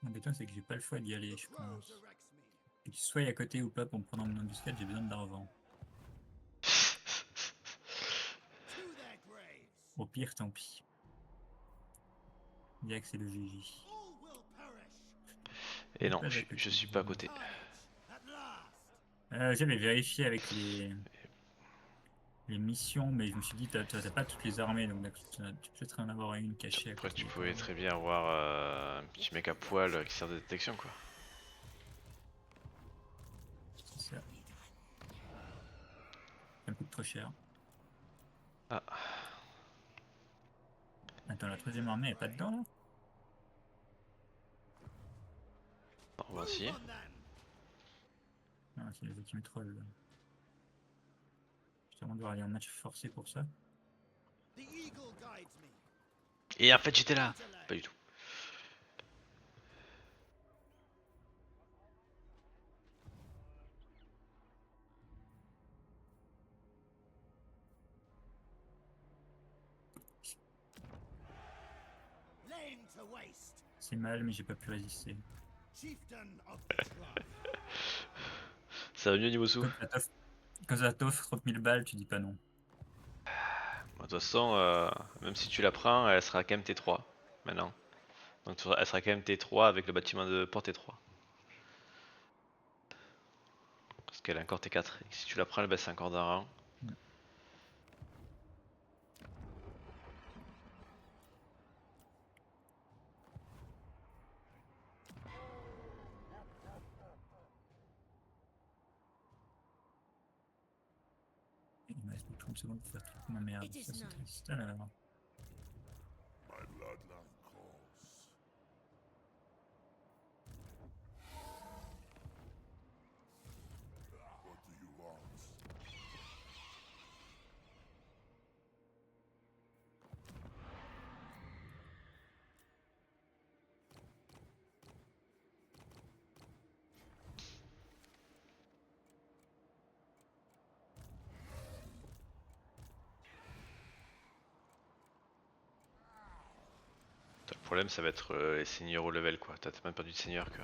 B: L'embêtant, c'est que j'ai pas le choix d'y aller, je
F: Crow
B: pense.
F: directs me.
B: Et que tu sois à côté ou pas pour me prendre en embuscade, j'ai besoin de l'argent.
F: To their graves!
B: Au pire, tant pis. Bien que c'est le GG.
F: All will perish!
A: Et non,
B: Pas
A: je
B: d'accord.
A: suis pas à côté.
F: Carnage, at last!
B: J'avais vérifié avec les missions, mais je me suis dit, t'as pas toutes les armées, donc d'accord, tu peux peut-être en avoir une cachée à
A: Après
B: côté.
A: tu pouvais très bien avoir un petit mec à poil qui sert de détection quoi.
B: C'est ça. Ça me coûte trop cher.
A: Ah,
B: Attends, la troisième armée elle est pas dedans là?
A: bon, voici.
F: Move on them!
B: Non, c'est les ultimes trolls. Là. Justement, on doit aller en match forcé pour ça.
F: The eagle guides me.
A: Et en fait j'étais là.
F: Intellect.
A: Pas du tout.
F: Laid to waste.
B: C'est mal, mais j'ai pas pu résister.
F: Chieftain of the tribe.
A: Ça va mieux niveau sous.
B: Quand ça t'offre 30 000 balles, tu dis pas non.
A: De toute façon, même si tu la prends, elle sera quand même T3 maintenant. Donc elle sera quand même T3 avec le bâtiment de port T3. Parce qu'elle est encore T4. Et si tu la prends, elle baisse encore d'un rang.
B: Il me reste plus que 30 secondes pour faire toute ma merde.
D: It is
B: Ça, c'est
D: night.
B: triste. Alors.
C: My bloodline calls. What do you want?
A: Le problème, ça va être les seigneurs au level quoi. T'as même perdu de seigneur que.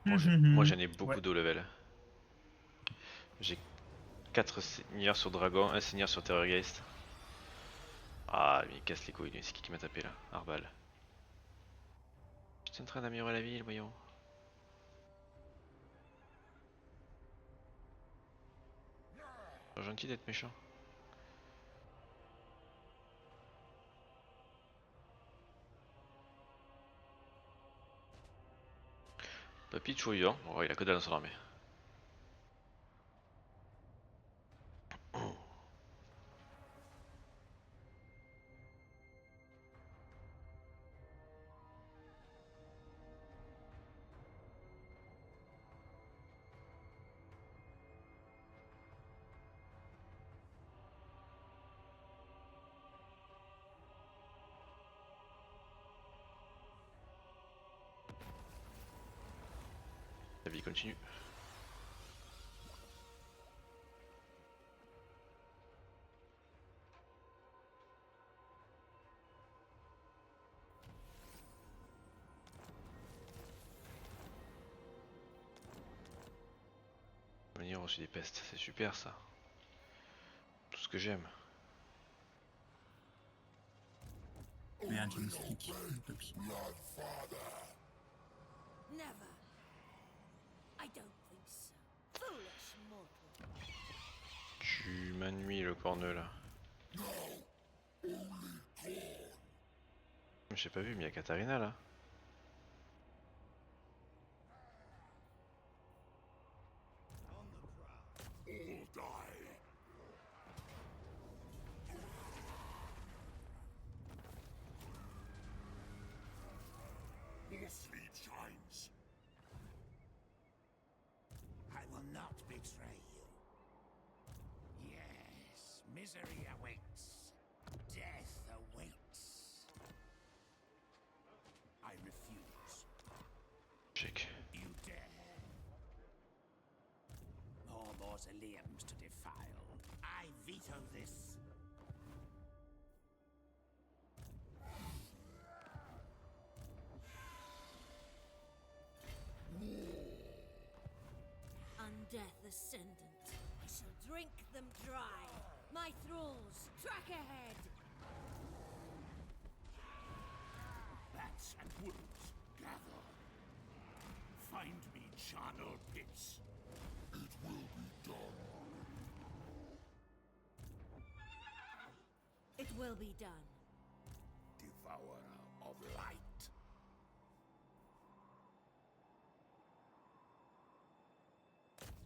A: Moi j'en ai beaucoup
B: Ouais.
A: de haut level. J'ai 4 seigneurs sur dragon, un seigneur sur terrorgeist. Ah, lui il casse les couilles, lui. C'est qui m'a tapé là? Arbal. J'étais en train d'améliorer la ville, voyons. C'est gentil d'être méchant. Papy toujours vivant, bon, il a que dalle dans son armée. La vie continue. reçu des pestes, c'est super ça. Tout ce que j'aime.
B: Mais un James Flick, Topi.
D: Never. I don't think so. Foolish mortal.
A: Tu m'ennuies le corneux là. J'ai pas vu, mais il y a Katarina là.
C: All die. More sleep shines.
F: I will not betray you. Yes, misery awaits. Death awaits. I refuse.
A: Check.
F: You dare. More mausoleums to defile. I veto this.
D: Undeath ascendant. I shall drink them dry. My thralls, track ahead.
C: Bats and wolves, gather. Find me charnel pits. It will be done.
D: It will be done.
C: Devourer of light.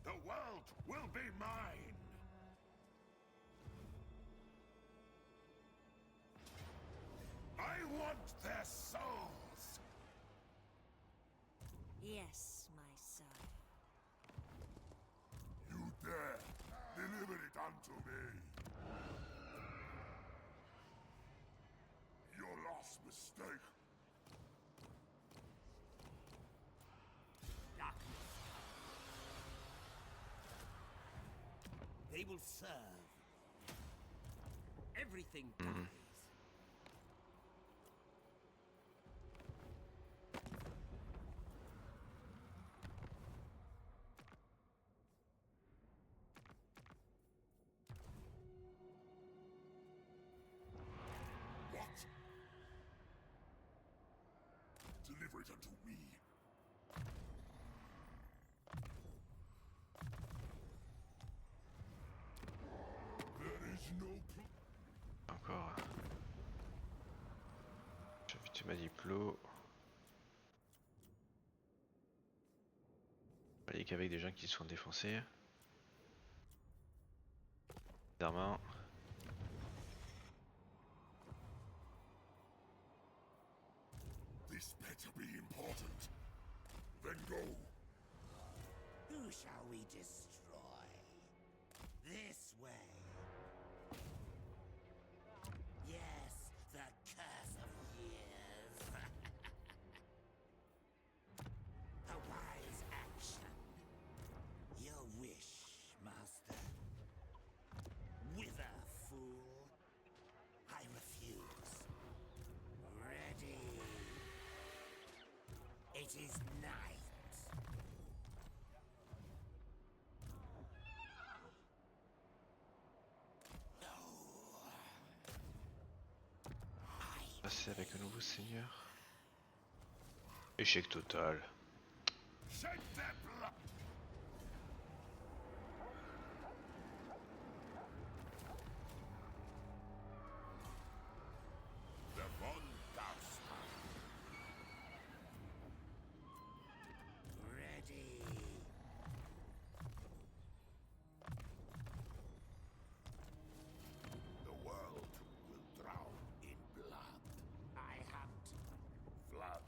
C: The world will be mine. I want their souls.
D: Yes, my sire.
C: You dare deliver it unto me. Your last mistake.
F: Darkness. They will serve. Everything dies.
C: What? Deliver it unto me. There is no
A: Encore. J'ai invité ma diplo. Fallait qu'avec des gens qui se sont défoncés. Bizarrement.
C: This better be important. Then go.
F: Who shall we destroy? This way. Yes, the curse of years. A wise action. Your wish, master. Wither, fool. I refuse. Ready. It is night.
A: Passer avec un nouveau seigneur. Échec total.
C: Shed their blood. The Von Darstein.
F: Ready.
C: The world will drown in blood.
F: I hunt.
C: Vlad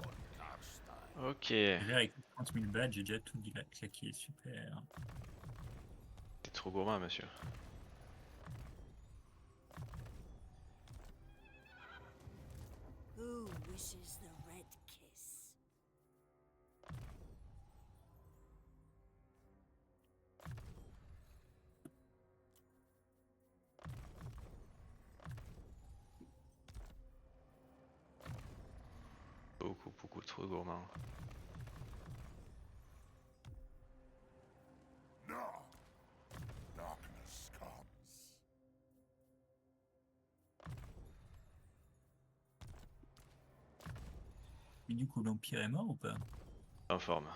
C: von Darstein.
A: Ok.
B: Déjà, avec 30 000 badges, j'ai déjà tout dit là, claqué, super.
A: T'es trop gourmand, monsieur.
D: Who wishes the red kiss?
A: Beaucoup trop gourmand.
C: Now,
B: Et du coup, l'Empire est mort ou pas?
A: En forme.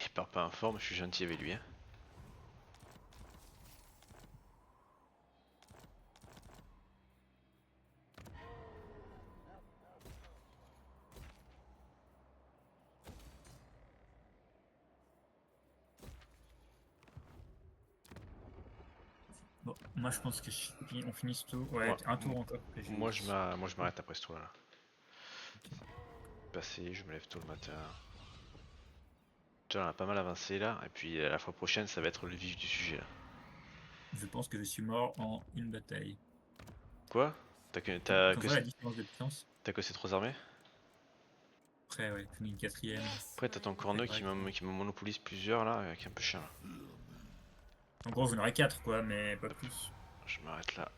A: Il part pas en forme, je suis gentil avec lui. Hein.
B: Bon, moi je pense que on finit ce tour. Ouais,
A: Ouais,
B: un tour encore. Que
A: Moi je m'arrête après ce tour là. Passé, je me lève tôt le matin. Déjà on a pas mal avancé là, et puis la fois prochaine ça va être le vif du sujet là.
B: Je pense que je suis mort en une bataille.
A: Quoi? T'as que,
B: Quand on voit la différence de puissance,
A: t'as que ces 3 armées?
B: après, ouais, je finis une quatrième.
D: Yes,
A: Après t'as ton
D: my
A: corneux
B: vrai
A: qui me monopolise plusieurs là, qui est un peu chiant là.
B: En gros, j'en aurais 4 quoi, mais pas plus.
A: Je m'arrête là.